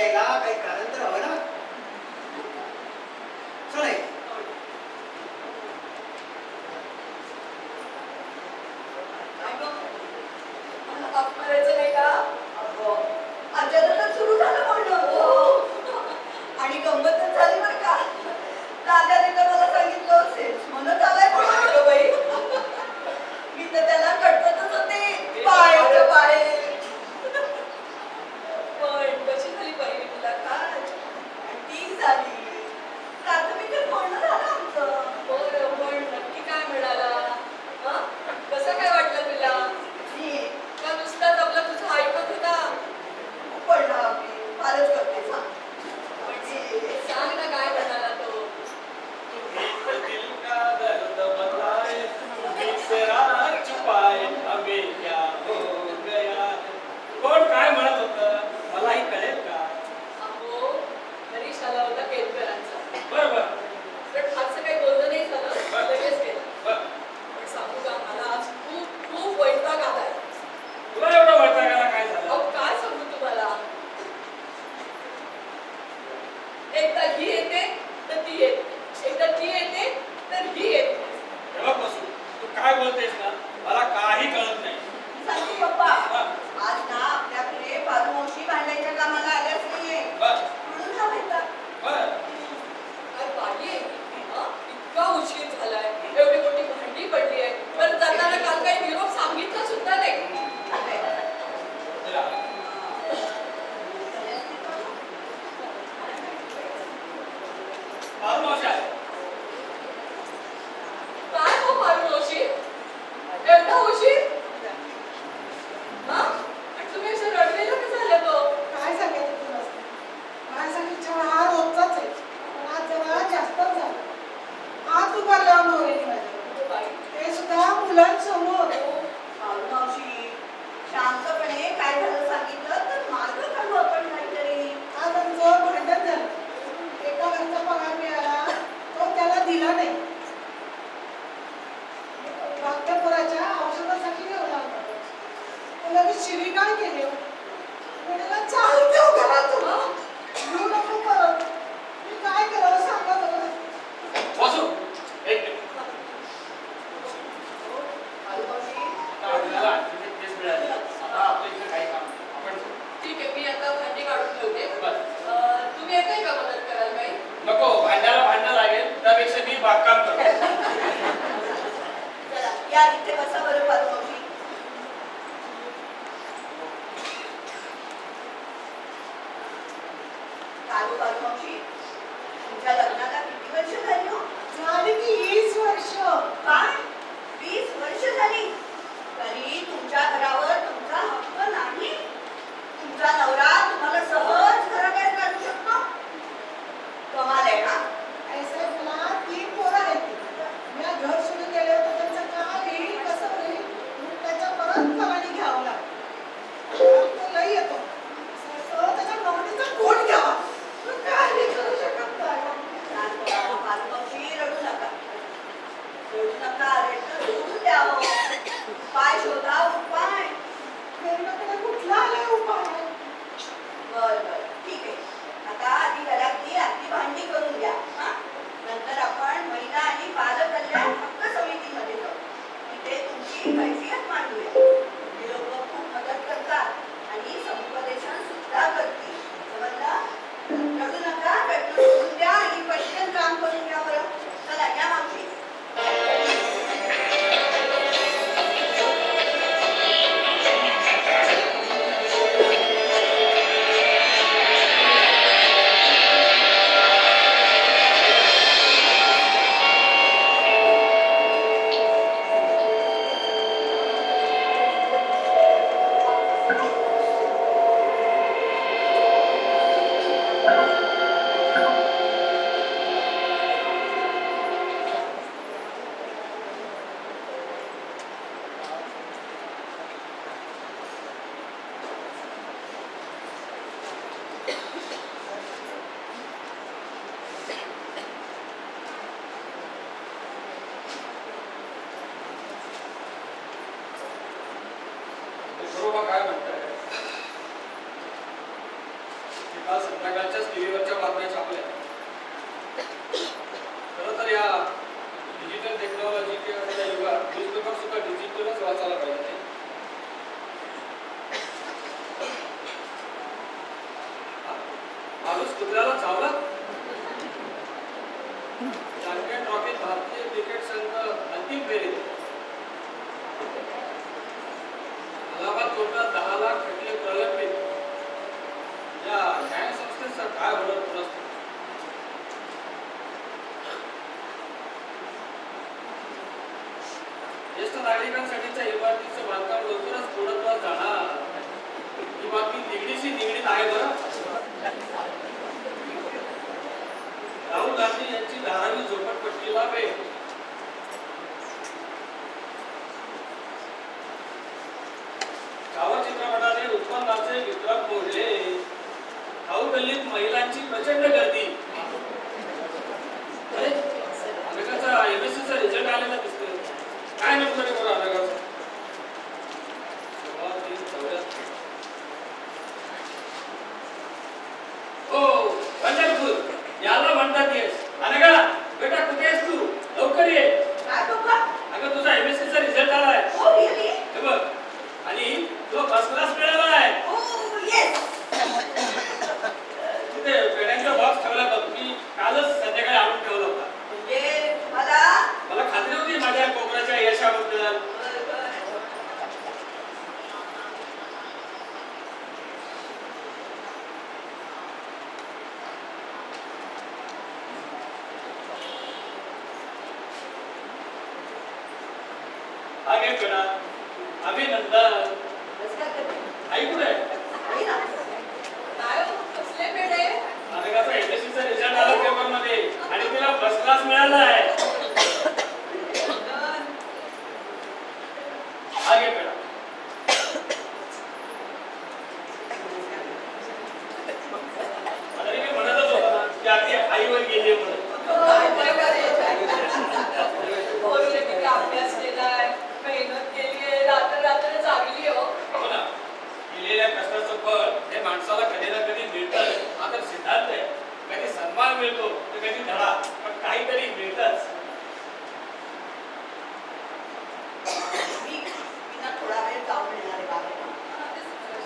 यायला काही कारण तर हवं ना. चल करायचं नाही का? अचानकच सुरू झालं म्हणणं. आणि गंमतच झाली बरं का. दादाने तर मला सांगितलं असेल म्हणत आलाय म्हणून बाई. मी तर त्याला कटकतच होते पायाच्या बाहेर. पण कशी झाली पहिली मुलाखत? ठीक झाली. प्राथमिकच बोलणं झालं आमचं. बरं पण नक्की काय मिळाला? कसं काय वाटलं तुला? का नुसताच आपला तुझं ऐकत होता? पण फारच करते सांग. म्हणजे सांग ना काय म्हणाला तो. दिल का दर्द बताए बिसरा छुपाए अबे क्या हो गया. कोण काय म्हणत होतं मलाही कळेल का? अहो हरीश आला होता केतकरांचा. बरोबर. पण फारसं काही बोलणं नाही झालं. लगेच केलं. पण सांगू का मला आज खूप खूप वैताग आलाय. तुला एवढं वैतागायला काय झालं? अहो काय सांगू तुम्हाला. एकदा ही येते तर ती येते. एकदा ती येते तर ही येते. तेव्हा बसू तू काय बोलतेस ना मला काही कळत नाही. सांगते पप्पा आज ना आपल्याकडे बालूमावशी भांडायच्या कामाला आल्याच नाहीये. म्हणून हा वैताग. काय बाई आहे इतका उशीर झालाय. एवढी मोठी भांडी पडली आहे. पण जाताना काल काही निरोप सांगितलं सुद्धा नाही. काय हो बालूमावशी एवढा उशीर? आणि तुम्ही असं रडलेलं का झालं तो? काय सांगायचं तुला? माझा विचार हा रोजचाच आहे. पण आज जरा जास्तच झाला. हात उभारला नवऱ्याने माझ्या. ते सुद्धा मुलांसमोर. बालूमावशी शांतपणे काय झालं सांगितलं तर मार्ग काढू आपण काहीतरी. आज आमचं भांडण झालं. एका घरचा पगार मिळाला तो त्याला दिला नाही. वाक्यपुराच्या औषधासाठी ठेवला होता. त्याला मी शिवीगाळ केली. त्याला चालते हो घरातून. घेऊ नको परत. मी काय करावं सांगा बरं. बसू एक मिनिट. आपल्याला आणखी केस मिळाली. आता आपलं इथे काही काम आपण ठीक आहे मी आता भांडी काढून ठेवते. तुम्ही येताय का मदत करायला काही? नको भांड्याला भांडण लागेल त्यापेक्षा मी बागकाम करतो. चला या इथे बसा बरं बालूमावशी. कालू बालूमावशी तुमच्या लग्नाला किती वर्ष झाली हो? झाली की 20 वर्ष. काय 20 वर्ष झाली तरी तुमच्या घरावर तुमचा हक्क नाही? तुमचा नवरा तुम्हाला सहज घराबाहेर काढू शकतो? कमाल आहे ना. ऐसा मला 3 पोरं आहेत. मी घर सुरू केलं होतं त्यांचं काय होईल कसं होईल त्याच्या परत कमानी घ्यावं लागतं. तो लई येतो त्याच्या कमानीचा कोण घ्यावा काय नाही करू शकत नाही. बालूमावशी रडू नका. रडू नका. रडणं सोडून द्यावं. उपाय शोधा उपाय. वेगळ्याकडे कुठला आलाय उपाय? काल संध्याकाळच्याच टीव्हीवरच्या बातम्या छापल्या. खरं तर या डिजिटल टेक्नॉलॉजी किंवा युगात न्यूजपेपर सुद्धा डिजिटलच वाचायला पाहिजे. माणूस कुत्र्याला चावला. चॅम्पियन ट्रॉफीत भारतीय क्रिकेट संघ अंतिम फेरीत. अलाहाबाद कोर्टात 10 लाख खटले प्रलंबित. या न्याय संस्थेचा काय होणार पुरस्कार. ज्येष्ठ नागरिकांसाठीच्या इमारतीचं बांधकाम लवकरच पूर्णत्वास जाणार. ही बातमी निगडीत आहे बरं. राहुल गांधी यांची 12वी झोपडपट्टीला भेट. छावा चित्रपटाने उत्पन्नाचे विक्रम मोडले. खाऊ गल्लीत महिलांची प्रचंड गर्दी. अरे अनेकाचा एमएससीचा रिझल्ट आलेला दिसतोय. काय नंतर आहे बरं अनेकाचा? हो पंढरपूर याला म्हणतात. येस अनेका बेटा कुठे आहेस तू? लवकर ये. काय पप्पा? अगं तुझा एमएससीचा रिझल्ट आलाय. हो रिअली? हे बघ आणि तो फर्स्ट क्लास मिळाला आहे. हो येस. तिथे पेड्यांचा बॉक्स ठेवला बघ. मी कालच संध्याकाळी आणून ठेवला होता. म्हणजे मला खात्री होती माझ्या कोकणाच्या यशाबद्दल. आगे पेडा अभिनंदन. आई कुठे आहे? काय कसले पेढे? अनेकाचा एमएससीचा रिझल्ट आला पेपर मध्ये आणि तिला फर्स्ट क्लास मिळाला आहे. आगे पेडा. अरे मी म्हणतच होता ना की आपली आईवर गेली म्हणून. अभ्यास केलाय, मेहनत केलीये, रात्र जागली हो. हो ना. केलेल्या कष्टाचं फळ हे माणसाला कधी ना कधी मिळतं. हा तर सिद्धांत आहे. कधी सन्मान मिळतो तर कधी धडा, पण काहीतरी मिळतच. मी ना थोडा वेळ जाऊन येणार आहे बाहेर.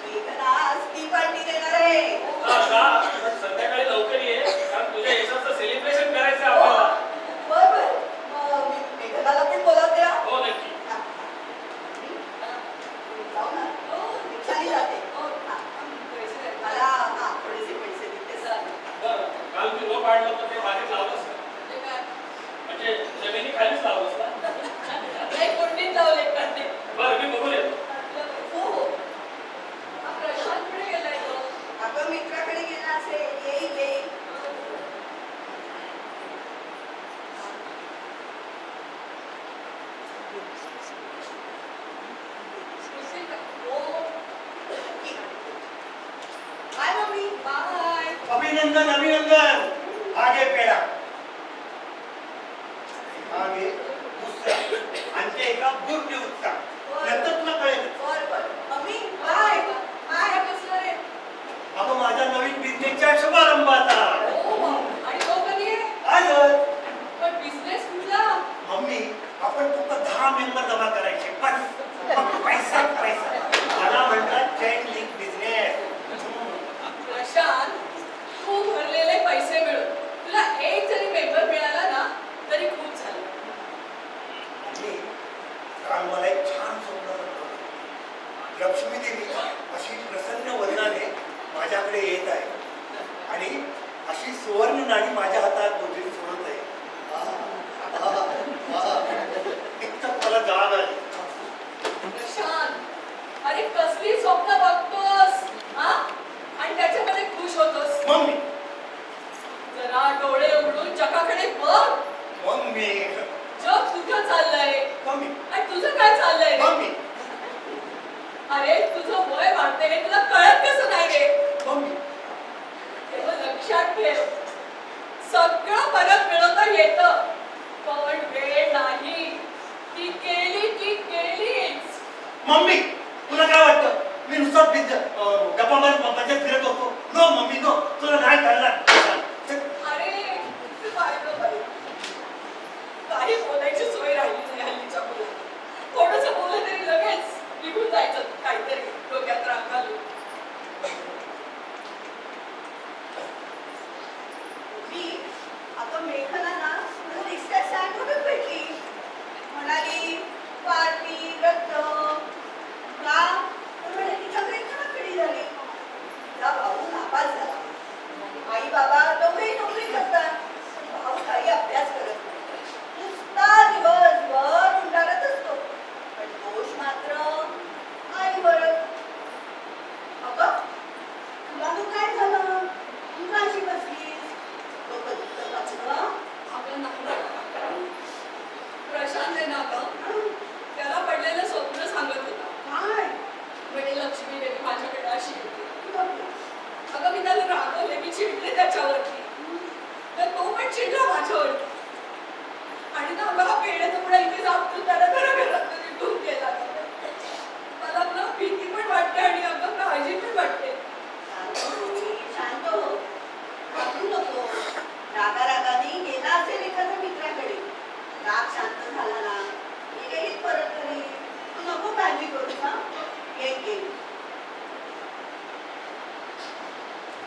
मी आज टी पार्टी देणार आहे. पण संध्याकाळी लवकर ये, कारण तुझ्या यशाचं सेलिब्रेशन करायचं आहे आपल्याला. बरोबर. मी मेघनाला पण बोलावते. हो नक्की. जाऊ ना. रिक्षाने जाते. मला थोडेसे पैसे देते. बरं काल मी रोप आणलं तर ते बाहेर लावलंस का? म्हणजे जमिनी खालीच लावलंस ना? नाही कोणतीच लावले करते. बरं मी बघून येतो. हो हा प्रशांत पुढे गेलाय तो. अगं मित्राकडे गेला असेल. येईल. Bye mummy. बाय. अभिनंदन अभिनंदन. आगे पेडा. आगे दुसरा आणि ते एका गुड न्यूजचा. नंतर तुला कळेल. बरोबर. Mummy bye. बाय कसलं रे? अगं माझ्या नवीन बिझनेसच्या शुभारंभाचा. आणि तो कधी आहे? आजच. पण बिझनेस कुठला? मम्मी आपण फक्त 10 मेंबर जमा करायचे. बस फक्त पैसा. मला म्हणतात चेन लिंक बिझनेस. प्रशांत तू भरलेले पैसे मिळून तुला एक जरी पेपर मिळाला ना तरी खूप झालं. मम्मी काल मला एक छान स्वप्न पडलं. लक्ष्मी देवी अशी प्रसन्न वदनाने माझ्याकडे येत आहे आणि अशी सुवर्ण नाणी माझ्या हातात बोलून सोडत आहे. इतकं मला जाण आली. प्रशांत अरे कसली स्वप्न बघतोस हा आणि त्याच्यामध्ये खुश होतोस. मम्मी जरा डोळे उघडून जगाकडे बघ. मम्मी जग कुठं चाललंय मम्मी आणि तुझं काय चाललंय रे? मम्मी अरे तुझं वय वाढतंय हे तुला कळत कसं नाही रे? मम्मी तेव्हा लक्षात ठेव सगळं परत मिळवता येतं पण वेळ नाही. ती केली की केलीच. मम्मी तुला काय वाटतं मी नुसतं गप्पा मारत फिरत होतो? No mummy no. मेघना ना रिक्षा स्टँडवरच भेटली. म्हणाली पार्टी रद्द का तर म्हणे तिच्याकडे खणाखडी झाली. तिचा भाऊ नापास झाला. आई बाबा दोघेही नोकरी करतात. भाऊ काही अभ्यास करत नाही. नुसता दिवसभर उंडारत असतो. पण दोष मात्र आईवरच. अगं तुला तो काय झालं? तू का अशी बसलीस? डोकं दुखतं का तुझं? आपलं नाही प्रशांत आहे ना गं, त्याला पडलेलं स्वप्न सांगत होता. काय? म्हणजे लक्ष्मी देवी माझ्याकडे अशी येते. अगं मी त्याला रागवले, मी चिडले त्याच्यावरती, तर तो पण चिडला माझ्यावरती. आणि ना अगं हा पेढ्याचा पुढे इथे जातो त्याला घरात निघून गेला. मला ना भीती पण वाटते आणि अगं काळजी पण वाटते. शांत हो. घाबरू नको. रागारागाने गेला असेल एखाद्या मित्राकडे. राग शांत झाला ना मी येईल परत घरी. तू नको काळजी करू ना. येईल.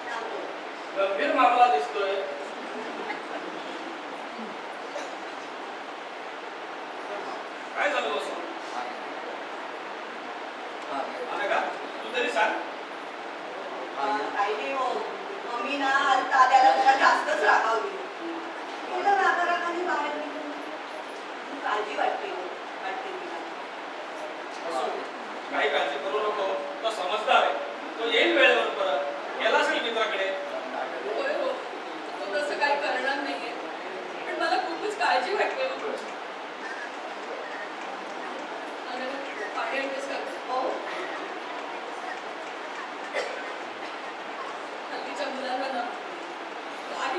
सांगतो. गंभीर मामला दिसतोय. काय झालं बसू? आलं का? तू तरी सांग. काही नाही हो. मम्मी ना आज दाद्याला जरा जास्तच रागावली. तिला रागारागाने बाहेर निघून काळजी वाटते हो. वाटते तिला. बसू, काही काळजी करू नको. तो समजदार आहे. तो येईल वेळेवर परत. गेला असेल मित्राकडे. होय हो, तो तसं काही करणार नाहीये. पण मला खूपच काळजी वाटते हो. अगं, पाणी आणतेस का? हो. हल्लीच्या मुलांना ना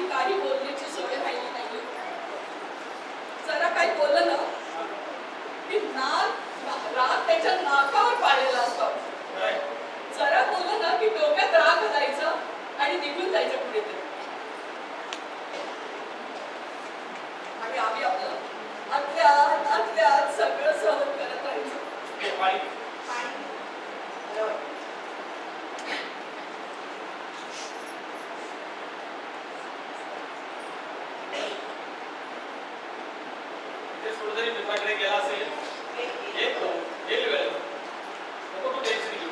काही बोलण्याची सवय राहिली नाहीये. जरा काही बोललं ना की राग त्याच्या नाकावर पाडलेला असतो. काय? जरा बोललं ना की डोक्यात राग घालायचं आणि निघून जायचं कुठेतरी. आणि आम्ही आपलं आतल्यात सगळं सहन करत राहायचं. हे पाणी. पाणी. बरं वाटतं. तेच कुठेतरी मित्राकडे गेला असेल. येतो. येईल वेळेवर. नको तू टेन्शन घेऊ.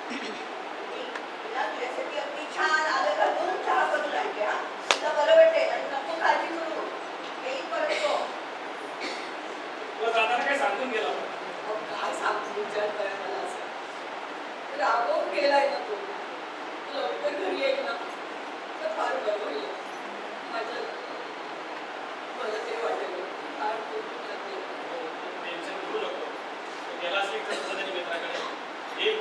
तिला तुझ्यासाठी अगदी छान आलं घालून चहा करून आणते हा. तुला बरं वाटेल आणि नको काळजी करू. येईल परत तो. तुला जाताना काय सांगून गेला? अहो, काय सांगू विचार करा मला असं. रागवून गेलाय ना तो. लवकर घरी येईल ना तर फार बरं होईल. माझ्या मला ते वाटेल फार दुःख लागेल. टेन्शन घेऊ नको. तो गेला असेल तर कुठेतरी मित्राकडे. येईल.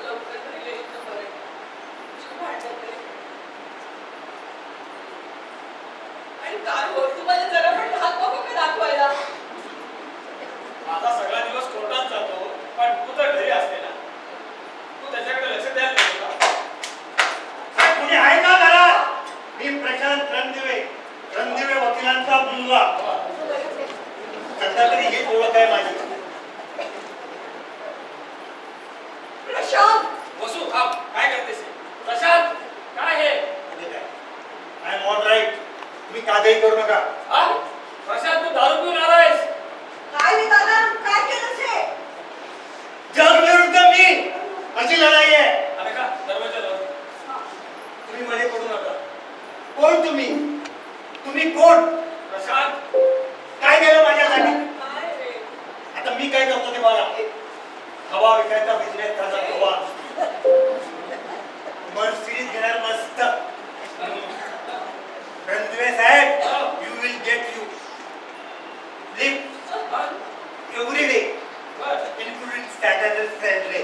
लवकर घरी येईल तर बरं. जीव भांडत आहे. आणि काय होईल तुम्हाला जरा पण हात नको का दाखवायला? माझा सगळा दिवस कोर्टात जातो. पण तू तर घरी असते ना. तू त्याच्याकडे लक्ष द्यायला नको का? काय कोणी आहे का घरात? मी प्रशांत रणदिवे वकिलांचा मुलगा. सध्या तरी हीच ओळख आहे माझी. प्रशांत, बसू थांब. काय करतेस? प्रशांत, काय हे? म्हणजे काय? I am all right. तुम्ही काहीही करू नका. हा? प्रशांत, तू दारू पिऊन आलायस? काय रे दादा? काय केलंस हे? जग विरुद्ध मी अशी लढाई आहे. अरे का दरवाजा लाव. तुम्ही मध्ये पडू नका. कोण तुम्ही? तुम्ही कोण? प्रशांत, काय केलं माझ्यासाठी? काय रे? आता मी काय करतो ते मला हवा विकायचा बिझनेस करणार. हवा मर्सिडीज घेणार मस्त. रणदिवे साहेब, you will get you lift every day बरं. including Saturday, Sunday.